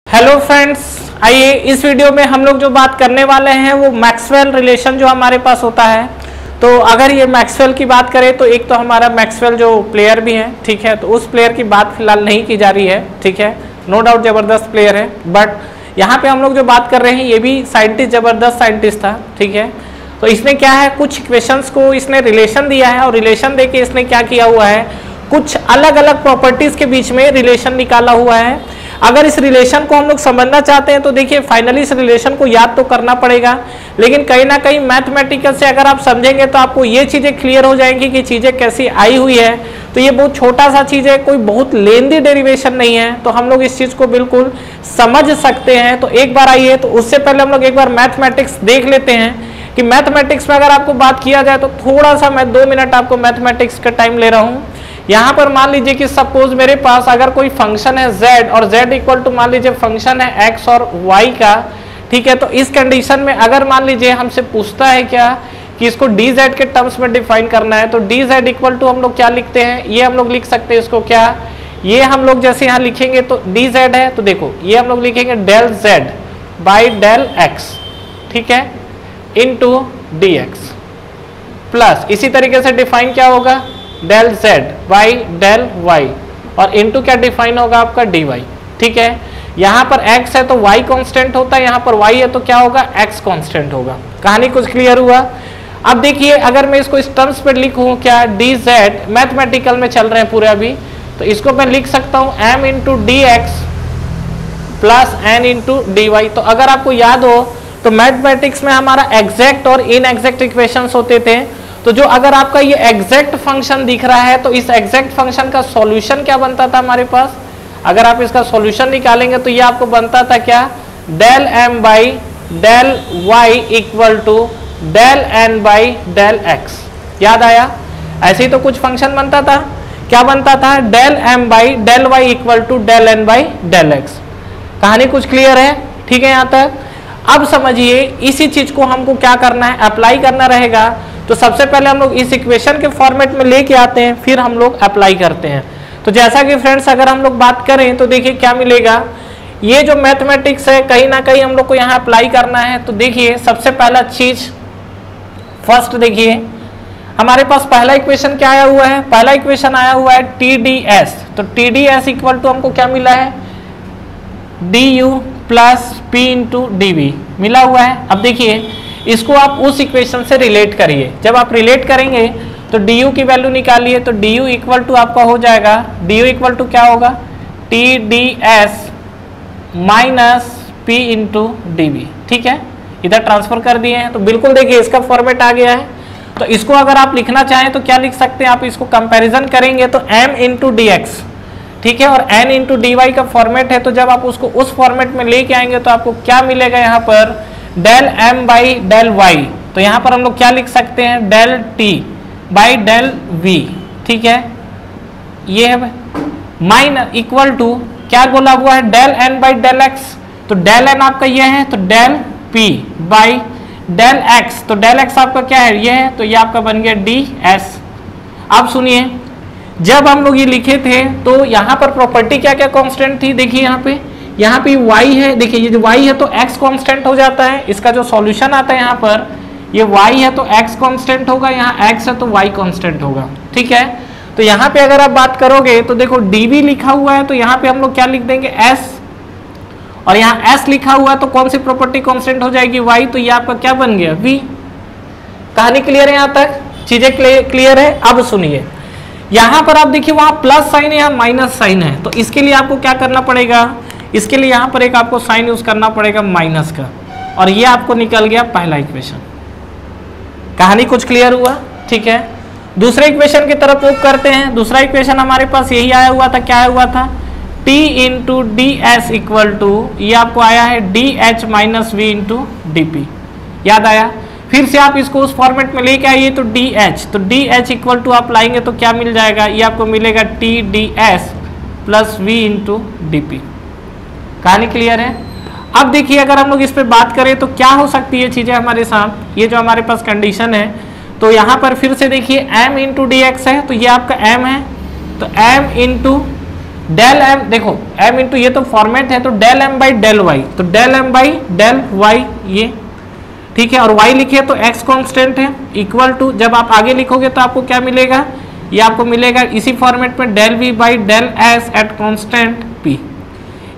Hello friends, आइए इस video में हम लोग जो बात करने वाले हैं वो मैक्सवेल रिलेशन जो हमारे पास होता है। तो अगर ये मैक्सवेल की बात करें तो एक तो हमारा मैक्सवेल जो प्लेयर भी है, ठीक है, तो उस प्लेयर की बात फिलहाल नहीं की जा रही है, ठीक है, नो डाउट जबरदस्त प्लेयर है, बट यहाँ पे हम लोग जो बात कर रहे हैं ये भी साइंटिस्ट, जबरदस्त साइंटिस्ट था, ठीक है। तो इसने क्या है, कुछ इक्वेशंस को इसने रिलेशन दिया है और रिलेशन दे के इसने क्या किया हुआ है, कुछ अलग अलग प्रॉपर्टीज के बीच में रिलेशन निकाला हुआ है। अगर इस रिलेशन को हम लोग समझना चाहते हैं तो देखिए फाइनली इस रिलेशन को याद तो करना पड़ेगा, लेकिन कहीं ना कहीं मैथमेटिकल से अगर आप समझेंगे तो आपको ये चीजें क्लियर हो जाएंगी कि चीजें कैसी आई हुई है। तो ये बहुत छोटा सा चीज है, कोई बहुत लेंदी डेरिवेशन नहीं है, तो हम लोग इस चीज को बिल्कुल समझ सकते हैं। तो एक बार आइए, तो उससे पहले हम लोग एक बार मैथमेटिक्स देख लेते हैं कि मैथमेटिक्स में अगर आपको बात किया जाए तो थोड़ा सा मैं 2 मिनट आपको मैथमेटिक्स का टाइम ले रहा हूँ। यहाँ पर मान लीजिए कि सपोज मेरे पास अगर कोई फंक्शन है z और z इक्वल टू मान लीजिए फंक्शन है x और y का, ठीक है। तो इस कंडीशन में अगर मान लीजिए हमसे पूछता है क्या कि इसको dz के टर्म्स में डिफाइन करना है, तो dz इक्वल टू हम लोग क्या लिखते हैं, ये हम लोग लिख सकते हैं इसको क्या, ये हम लोग जैसे यहाँ लिखेंगे तो dz है, तो देखो ये हम लोग लिखेंगे del z by del x, ठीक है, इंटू dx प्लस इसी तरीके से डिफाइन क्या होगा del z by del y और इनटू क्या डिफाइन होगा आपका dy, ठीक है। यहाँ पर x है तो y कांस्टेंट होता है, यहाँ पर y है तो क्या होगा x कांस्टेंट होगा। कहानी कुछ क्लियर हुआ। अब देखिए अगर मैं इसको इस टर्म्स पर लिखूं क्या dz, मैथमेटिकल में चल रहे हैं पूरे अभी, तो इसको मैं लिख सकता हूँ m into D X plus n into D Y. तो अगर आपको याद हो तो मैथमेटिक्स में हमारा एग्जैक्ट और इनएग्जैक्ट इक्वेशंस होते थे। तो जो अगर आपका ये एग्जैक्ट फंक्शन दिख रहा है तो इस एग्जैक्ट फंक्शन का सॉल्यूशन क्या बनता था हमारे पास, अगर आप इसका सॉल्यूशन निकालेंगे तो ये आपको बनता था क्या, del m by del y equal to del n by del x। याद आया, ऐसे ही तो कुछ फंक्शन बनता था, क्या बनता था, del m by del y equal to del n by del x। कहानी कुछ क्लियर है, ठीक है यहाँ तक। अब समझिए इसी चीज को हमको क्या करना है, अप्लाई करना रहेगा। तो सबसे पहले हम लोग इस इक्वेशन के फॉर्मेट में लेके आते हैं, फिर हम लोग अप्लाई करते हैं। तो जैसा कि फ्रेंड्स अगर हम लोग बात करें तो देखिए क्या मिलेगा, ये जो मैथमेटिक्स है कहीं ना कहीं हम लोग को यहाँ अप्लाई करना है। तो देखिए सबसे पहला चीज फर्स्ट देखिए हमारे पास पहला इक्वेशन क्या आया हुआ है, पहला इक्वेशन आया हुआ है TDS। तो TDS इक्वल टू हमको क्या मिला है, du plus p into D मिला हुआ है। अब देखिए इसको आप उस इक्वेशन से रिलेट करिए, जब आप रिलेट करेंगे तो du की वैल्यू निकालिए, तो du इक्वल टू आपका हो जाएगा, du इक्वल टू क्या होगा, TDS minus p into D, ठीक है। इधर ट्रांसफर कर दिए हैं तो बिल्कुल देखिए इसका फॉर्मेट आ गया है। तो इसको अगर आप लिखना चाहें तो क्या लिख सकते हैं, आप इसको कंपैरिजन करेंगे तो m इंटू डी एक्स, ठीक है, और n इंटू डी वाई का फॉर्मेट है। तो जब आप उसको उस फॉर्मेट में लेके आएंगे तो आपको क्या मिलेगा यहाँ पर, del m by del y। तो यहाँ पर हम लोग क्या लिख सकते हैं, del t by del v, ठीक है, ये है माइनस इक्वल टू क्या बोला हुआ है, del n by del x। तो डेल n आपका ये है, तो del p by del x, तो डेल x आपका क्या है, ये है, तो ये आपका बन गया ds। अब सुनिए जब हम लोग ये लिखे थे तो यहाँ पर प्रॉपर्टी क्या क्या कांस्टेंट थी, देखिए यहाँ पे y है, देखिए ये जो y है तो x कांस्टेंट हो जाता है, इसका जो सॉल्यूशन आता है यहाँ पर ये y है तो x कांस्टेंट होगा, यहाँ x है तो y कांस्टेंट होगा, ठीक है। तो यहाँ पे अगर आप बात करोगे तो देखो dv लिखा हुआ है, तो यहाँ पे हम लोग क्या लिख देंगे s, और यहाँ s लिखा हुआ है तो कौन सी प्रॉपर्टी कांस्टेंट हो जाएगी, y, तो ये आपका क्या बन गया v। कहानी क्लियर है, यहाँ तक चीजें क्लियर है। अब सुनिए यहाँ पर आप देखिए वहां प्लस साइन है, यहाँ माइनस साइन है, तो इसके लिए आपको क्या करना पड़ेगा, इसके लिए यहाँ पर एक आपको साइन यूज करना पड़ेगा माइनस का, और ये आपको निकल गया पहला इक्वेशन। कहानी कुछ क्लियर हुआ, ठीक है। दूसरे इक्वेशन की तरफ मूव करते हैं। दूसरा इक्वेशन हमारे पास यही आया हुआ था, क्या आया हुआ था, t into D S equal to ये आपको आया है D H minus V into D P. याद आया, फिर से आप इसको उस फॉर्मेट में लेके आइए तो डी एच, तो डी एच इक्वल टू आप लाएंगे तो क्या मिल जाएगा, ये आपको मिलेगा T D S plus V into D P. कहानी क्लियर है। अब देखिए अगर हम लोग इस पे बात करें तो क्या हो सकती है चीजें हमारे साथ, ये जो हमारे पास कंडीशन है, तो यहाँ पर फिर से देखिए m इंटू डी एक्स है, तो ये आपका m है, तो m इंटू डेल एम, देखो एम इंटू, ये तो फॉर्मेट है, तो del m by del y, तो del m by del y ये, ठीक है। और y लिखे तो x कांस्टेंट है, इक्वल टू, जब आप आगे लिखोगे तो आपको क्या मिलेगा, ये आपको मिलेगा इसी फॉर्मेट में del v by del s at constant p।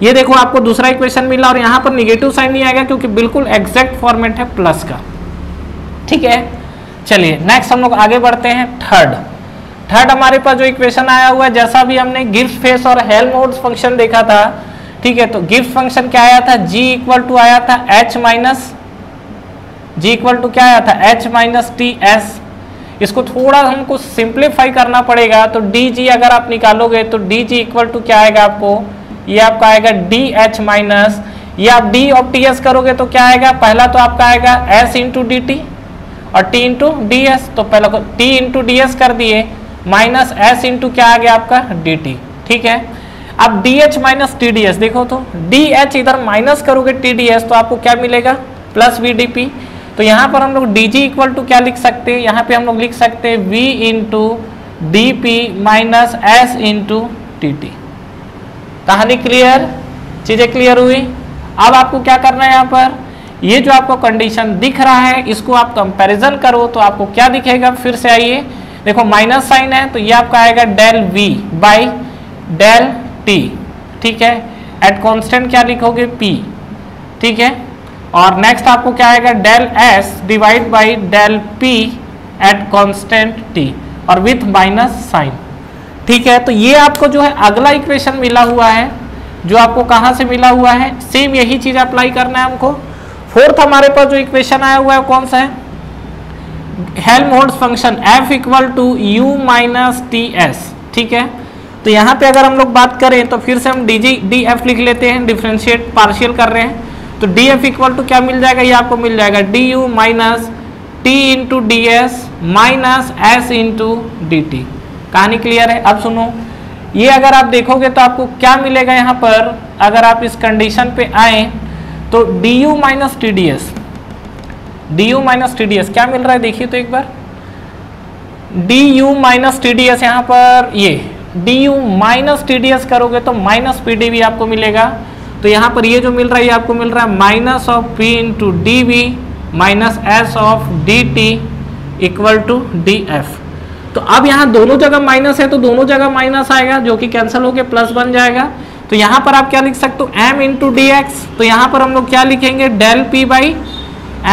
ये देखो आपको दूसरा इक्वेशन मिला, और यहाँ पर निगेटिव साइन नहीं आएगा क्योंकि बिल्कुल एग्जैक्ट फॉर्मेट है प्लस का, ठीक है। चलिए नेक्स्ट हम लोग आगे बढ़ते हैं। थर्ड हमारे पास जो इक्वेशन आया हुआ है, जैसा भी हमने गिब्स फेस और हेल्महोल्ट्ज फंक्शन देखा था, ठीक है, तो गिब्स फंक्शन क्या आया था, g इक्वल टू आया था h minus, g equal to क्या आया था, h माइनस टी एस। इसको थोड़ा हमको सिंप्लीफाई करना पड़ेगा, तो dg अगर आप निकालोगे तो dg इक्वल टू क्या आएगा आपको, ये आपका आएगा dh माइनस, ये आप d ऑफ ts करोगे तो क्या आएगा, पहला तो आपका आएगा s इंटू डी टी और t इंटू डी एस, तो पहला को t इंटू डी एस कर दिए, माइनस s इंटू क्या आ गया आपका dt, ठीक है। अब dh minus t D S देखो, तो dh इधर माइनस करोगे टी डी एस तो आपको क्या मिलेगा, प्लस वी डी पी। तो यहाँ पर हम लोग dg इक्वल टू क्या लिख सकते हैं, यहाँ पे हम लोग लिख सकते हैं v into D P minus S into T T. कहानी क्लियर, चीजें क्लियर हुई। अब आपको क्या करना है, यहाँ पर ये जो आपको कंडीशन दिख रहा है इसको आप कंपैरिजन करो तो आपको क्या दिखेगा, फिर से आइए देखो, माइनस साइन है तो ये आपका आएगा del v by del t, ठीक है, एट कांस्टेंट क्या लिखोगे p, ठीक है। और नेक्स्ट आपको क्या आएगा, del s divide by del p at constant t और विथ माइनस साइन, ठीक है। तो ये आपको जो है अगला इक्वेशन मिला हुआ है, जो आपको कहाँ से मिला हुआ है, सेम यही चीज अप्लाई करना है हमको। फोर्थ हमारे पास जो इक्वेशन आया हुआ है कौन सा है, Helmholtz function f equal to u minus T S, ठीक है। तो यहाँ पे अगर हम लोग बात करें तो फिर से हम डी एफ लिख लेते हैं, डिफरेंशिएट पार्शियल कर रहे हैं, तो डी एफ इक्वल टू क्या मिल जाएगा, ये आपको मिल जाएगा D u minus T into D S minus S into D T. कहानी क्लियर है। अब सुनो, ये अगर आप देखोगे तो आपको क्या मिलेगा यहाँ पर, अगर आप इस कंडीशन पे आए तो d u minus t D s, d u minus t D s क्या मिल रहा है, देखिए तो एक बार, d u minus t D s, यहाँ पर ये d u minus t D s करोगे तो माइनस पी डी वी आपको मिलेगा। तो यहाँ पर ये जो मिल रहा है, ये आपको मिल रहा है minus of P into D V minus S of D T equal to D F. तो अब यहाँ दोनों जगह माइनस है तो दोनों जगह माइनस आएगा, जो कि कैंसिल होके प्लस बन जाएगा। तो यहाँ पर आप क्या लिख सकते हो, m इंटू डी एक्स, तो यहाँ पर हम लोग क्या लिखेंगे, del p by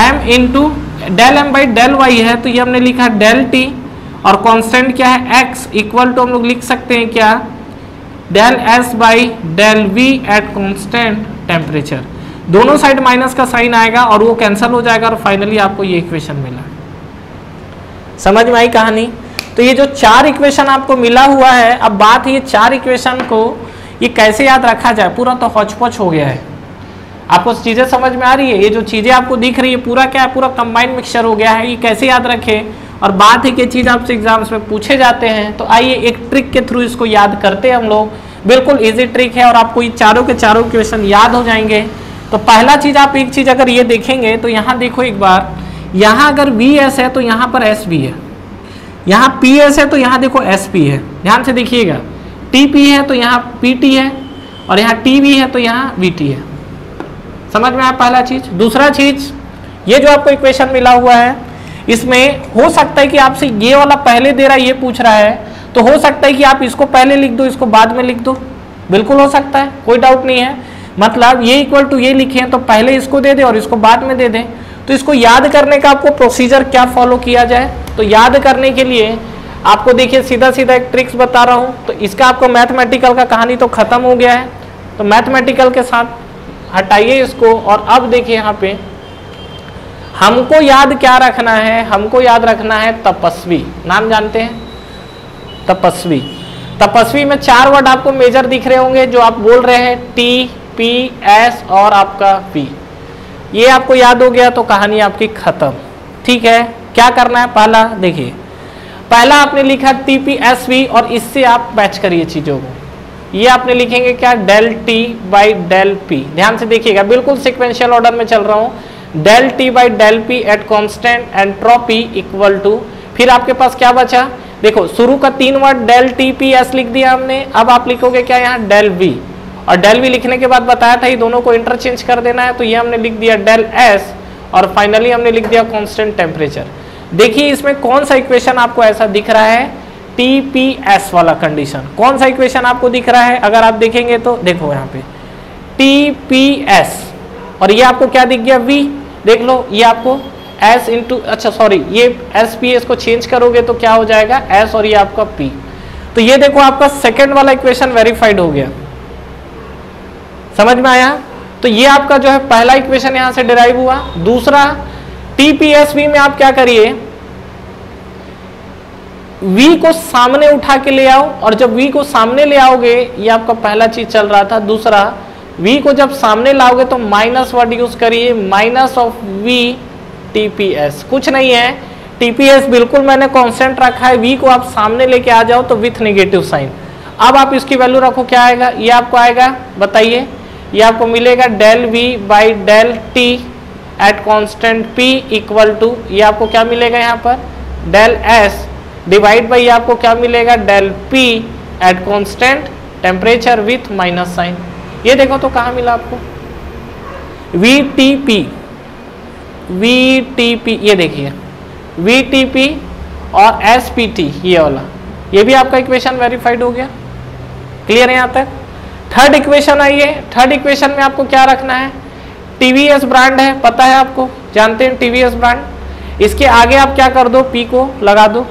m into del m by del y है, तो ये हमने लिखा डेल t, और कांस्टेंट क्या है x, इक्वल टू हम लोग लिख सकते हैं क्या, del s by del v at constant temperature. दोनों साइड माइनस का साइन आएगा और वो कैंसिल हो जाएगा, और फाइनली आपको ये इक्वेशन मिला। समझ में आई कहानी। तो ये जो चार इक्वेशन आपको मिला हुआ है, अब बात है ये चार इक्वेशन को ये कैसे याद रखा जाए, पूरा तो हौच-पौच हो गया है। आपको चीजें समझ में आ रही है, ये जो चीजें आपको दिख रही है पूरा क्या है, पूरा कंबाइंड मिक्सचर हो गया है, ये कैसे याद रखे। और बात है कि चीज आपसे एग्जाम्स में पूछे जाते हैं, तो आइए एक ट्रिक के थ्रू इसको याद करते हैं हम लोग। बिल्कुल इजी ट्रिक है और आपको ये चारों के चारों क्वेश्चन याद हो जाएंगे। तो पहला चीज आप एक चीज अगर ये देखेंगे तो यहाँ देखो एक बार, यहाँ अगर वी एस है तो यहाँ पर एस भी है, यहाँ पी एस है तो यहाँ देखो एस पी है, ध्यान से देखिएगा, टी पी है तो यहाँ पी टी है, और यहाँ टी वी है तो यहाँ वी टी है। समझ में आया पहला चीज। दूसरा चीज, ये जो आपको इक्वेशन मिला हुआ है, इसमें हो सकता है कि आपसे ये वाला पहले दे रहा है, ये पूछ रहा है, तो हो सकता है कि आप इसको पहले लिख दो, इसको बाद में लिख दो, बिल्कुल हो सकता है, कोई डाउट नहीं है। मतलब ये इक्वल टू ये लिखे हैं तो पहले इसको दे दे और इसको बाद में दे दें। तो इसको याद करने का आपको प्रोसीजर क्या फॉलो किया जाए, तो याद करने के लिए आपको देखिए सीधा सीधा एक ट्रिक्स बता रहा हूँ। तो इसका आपको मैथमेटिकल का कहानी तो खत्म हो गया है, तो मैथमेटिकल के साथ हटाइए इसको, और अब देखिए यहाँ पे हमको याद क्या रखना है, हमको याद रखना है तपस्वी। नाम जानते हैं तपस्वी। तपस्वी में चार वर्ड आपको मेजर दिख रहे होंगे जो आप बोल रहे हैं, टी पी एस और आपका पी। ये आपको याद हो गया तो कहानी आपकी खत्म। ठीक है, क्या करना है, पहला देखिए, पहला आपने लिखा टी पी एस वी और इससे आप मैच करिए चीजों को। ये आपने लिखेंगे क्या, del T by del P. ध्यान से देखिएगा, बिल्कुल सिक्वेंशियल ऑर्डर में चल रहा हूँ। Del T by del P at constant entropy equal to, फिर आपके पास क्या बचा, देखो शुरू का 3 word del T P S लिख दिया हमने, अब आप लिखोगे क्या यहाँ डेल वी, और डेल वी लिखने के बाद बताया था ये दोनों को इंटरचेंज कर देना है, तो ये हमने लिख दिया डेल एस, और फाइनली हमने लिख दिया कांस्टेंट टेम्परेचर। देखिए इसमें कौन सा इक्वेशन आपको ऐसा दिख रहा है, TPS वाला कंडीशन, कौन सा इक्वेशन आपको दिख रहा है? अगर आप देखेंगे तो देखो यहाँ पे TPS, और ये आपको क्या दिख गया V, देख लो ये आपको S इंटू, अच्छा सॉरी ये SPS को चेंज करोगे तो क्या हो जाएगा S, और ये आपका P। तो ये देखो आपका सेकेंड वाला इक्वेशन वेरीफाइड हो गया, समझ में आया? तो ये आपका जो है पहला इक्वेशन यहां से डिराइव हुआ। दूसरा TPSV में आप क्या करिए, V को सामने उठा के ले आओ, और जब V को सामने ले आओगे, ये आपका पहला चीज चल रहा था। दूसरा V को जब सामने लाओगे तो माइनस वर्ड यूज करिए, माइनस ऑफ V TPS, कुछ नहीं है TPS बिल्कुल मैंने कांस्टेंट रखा है, V को आप सामने लेके आ जाओ तो विथ नेगेटिव साइन। अब आप इसकी वैल्यू रखो, क्या आएगा? ये आपको आएगा, बताइए, ये आपको मिलेगा del V by del T at constant P equal to, ये आपको क्या मिलेगा यहाँ पर डेल S डिवाइड बाई, आपको क्या मिलेगा del P at constant temperature with minus sign. ये देखो तो कहाँ मिला आपको VTP, ये देखिए VTP और SPT, ये वाला, ये भी आपका इक्वेशन वेरीफाइड हो गया। क्लियर है यहाँ तक? थर्ड इक्वेशन आइए, थर्ड इक्वेशन में आपको क्या रखना है, TVS ब्रांड है, पता है आपको, जानते हैं TVS ब्रांड। इसके आगे आप क्या कर दो, P को लगा दो,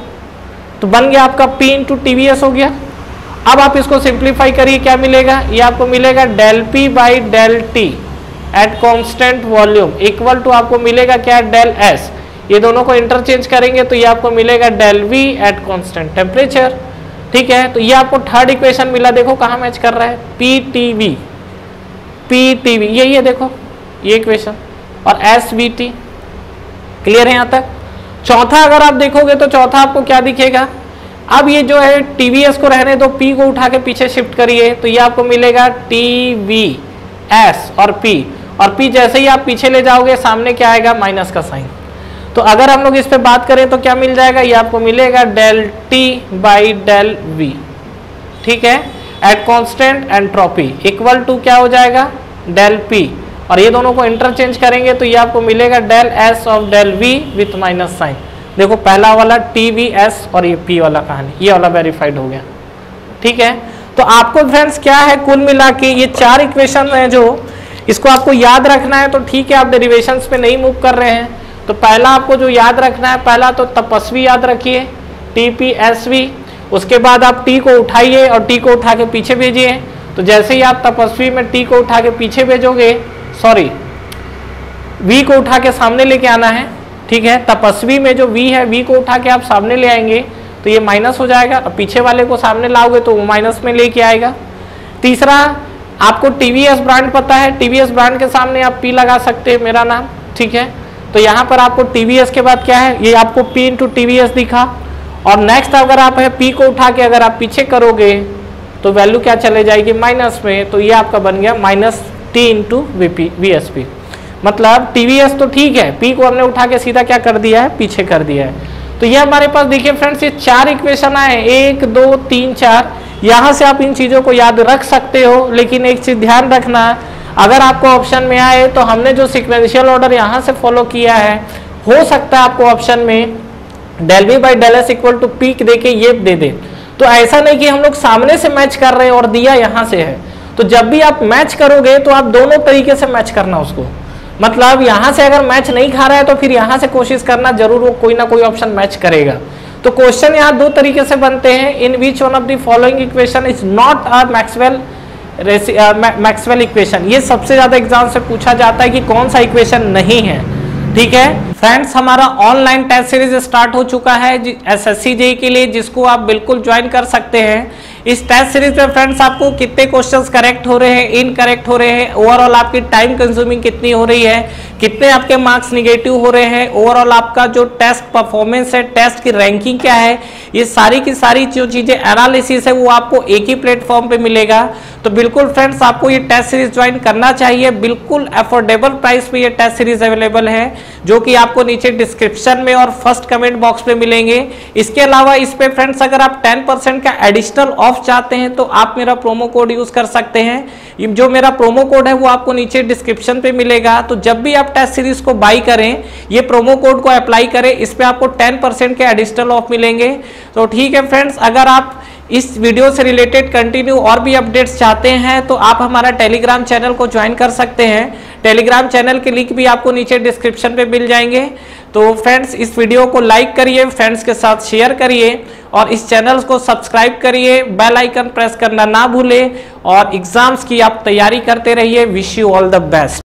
तो बन गया आपका P इंटू TVS हो गया। अब आप इसको सिंप्लीफाई करिए, क्या मिलेगा? ये आपको मिलेगा del P by del T at constant volume equal to, आपको मिलेगा क्या डेल S, ये दोनों को इंटरचेंज करेंगे तो ये आपको मिलेगा del V at constant temperature. ठीक है, तो ये आपको थर्ड इक्वेशन मिला, देखो कहाँ मैच कर रहा है, PTV, ये देखो ये इक्वेशन, और SVT। क्लियर है यहाँ तक? चौथा अगर आप देखोगे तो चौथा आपको क्या दिखेगा, अब ये जो है TVS को रहने दो, P को उठा के पीछे शिफ्ट करिए, तो ये आपको मिलेगा TVS और P, और P जैसे ही आप पीछे ले जाओगे सामने क्या आएगा, माइनस का साइन। तो अगर हम लोग इस पे बात करें तो क्या मिल जाएगा, ये आपको मिलेगा del T by del V, ठीक है, at constant entropy equal to क्या हो जाएगा डेल P, और ये दोनों को इंटरचेंज करेंगे तो ये आपको मिलेगा del S of del V with minus sign. देखो पहला वाला TVS और ये P वाला कहानी, ये वाला वेरीफाइड हो गया। ठीक है, तो आपको फ्रेंड्स क्या है, कुल मिला के ये चार इक्वेशन है जो इसको आपको याद रखना है। तो ठीक है, आप डेरिवेशंस पे नहीं मूव कर रहे हैं, तो पहला आपको जो याद रखना है, पहला तो तपस्वी याद रखिए TPSV, उसके बाद आप T को उठाइए और T को उठा के पीछे भेजिए। तो जैसे ही आप तपस्वी में T को उठा के पीछे भेजोगे, सॉरी V को उठा के सामने लेके आना है। ठीक है, तपस्वी में जो V है, V को उठा के आप सामने ले आएंगे तो ये माइनस हो जाएगा, और पीछे वाले को सामने लाओगे तो वो माइनस में लेके आएगा। तीसरा, आपको TVS ब्रांड पता है, TVS ब्रांड के सामने आप P लगा सकते हैं, मेरा नाम। ठीक है, तो यहाँ पर आपको TVS के बाद क्या है, ये आपको P इंटू TVS दिखा, और नेक्स्ट अगर आप है P को उठा के अगर आप पीछे करोगे तो वैल्यू क्या चले जाएगी, माइनस में, तो ये आपका बन गया माइनस T इंटू VSP। मतलब TVS तो ठीक है, P को हमने उठा के सीधा क्या कर दिया है, पीछे कर दिया है। तो ये हमारे पास देखिए फ्रेंड्स, ये चार इक्वेशन आए, 1 2 3 4। यहाँ से आप इन चीज़ों को याद रख सकते हो, लेकिन एक चीज़ ध्यान रखना, अगर आपको ऑप्शन में आए तो हमने जो सिक्वेंशियल ऑर्डर यहाँ से फॉलो किया है, हो सकता है आपको ऑप्शन में del V by del S equal to P दे के ये दे दे। तो ऐसा नहीं कि हम लोग सामने से मैच कर रहे हैं और दिया यहाँ से है, तो जब भी आप मैच करोगे तो आप दोनों तरीके से मैच करना उसको। मतलब यहाँ से अगर मैच नहीं खा रहा है तो फिर यहाँ से कोशिश करना, जरूर वो कोई ना कोई ऑप्शन मैच करेगा। तो क्वेश्चन यहाँ दो तरीके से बनते हैं, in which one of the following equation is not a Maxwell equation. ये सबसे ज्यादा एग्जाम से पूछा जाता है कि कौन सा इक्वेशन नहीं है। ठीक है फ्रेंड्स, हमारा ऑनलाइन टेस्ट सीरीज स्टार्ट हो चुका है SSC JEE के लिए, जिसको आप बिल्कुल ज्वाइन कर सकते हैं। इस टेस्ट सीरीज में फ्रेंड्स आपको कितने क्वेश्चंस करेक्ट हो रहे हैं, इनकरेक्ट हो रहे हैं, ओवरऑल आपकी टाइम कंज्यूमिंग कितनी हो रही है, कितने आपके मार्क्स निगेटिव हो रहे हैं, ओवरऑल आपका जो टेस्ट परफॉर्मेंस है, टेस्ट की रैंकिंग क्या है, ये सारी की सारी जो चीजें एनालिसिस है वो आपको एक ही प्लेटफॉर्म पे मिलेगा। तो बिल्कुल फ्रेंड्स, आपको ये टेस्ट सीरीज ज्वाइन करना चाहिए, बिल्कुल अफोर्डेबल प्राइस पे ये टेस्ट सीरीज अवेलेबल है। जो कि आपको नीचे डिस्क्रिप्शन में और फर्स्ट कमेंट बॉक्स पे मिलेंगे। इसके अलावा इस पे फ्रेंड्स अगर आप 10% का एडिशनल ऑफ चाहते हैं तो आप मेरा प्रोमो कोड यूज कर सकते हैं। जो मेरा प्रोमो कोड है वो आपको नीचे डिस्क्रिप्शन पे मिलेगा। तो जब भी आप टेस्ट सीरीज को बाई करें, ये प्रोमो कोड को अप्लाई करें, इस पे आपको 10% के एडिशनल ऑफ मिलेंगे। तो ठीक है फ्रेंड्स, अगर आप इस वीडियो से रिलेटेड कंटिन्यू और भी अपडेट्स चाहते हैं तो आप हमारा टेलीग्राम चैनल को ज्वाइन कर सकते हैं। टेलीग्राम चैनल के लिंक भी आपको नीचे डिस्क्रिप्शन पे मिल जाएंगे। तो फ्रेंड्स, इस वीडियो को लाइक करिए, फ्रेंड्स के साथ शेयर करिए और इस चैनल को सब्सक्राइब करिए, बेल आइकन प्रेस करना ना भूलें और एग्जाम्स की आप तैयारी करते रहिए। Wish you all the best.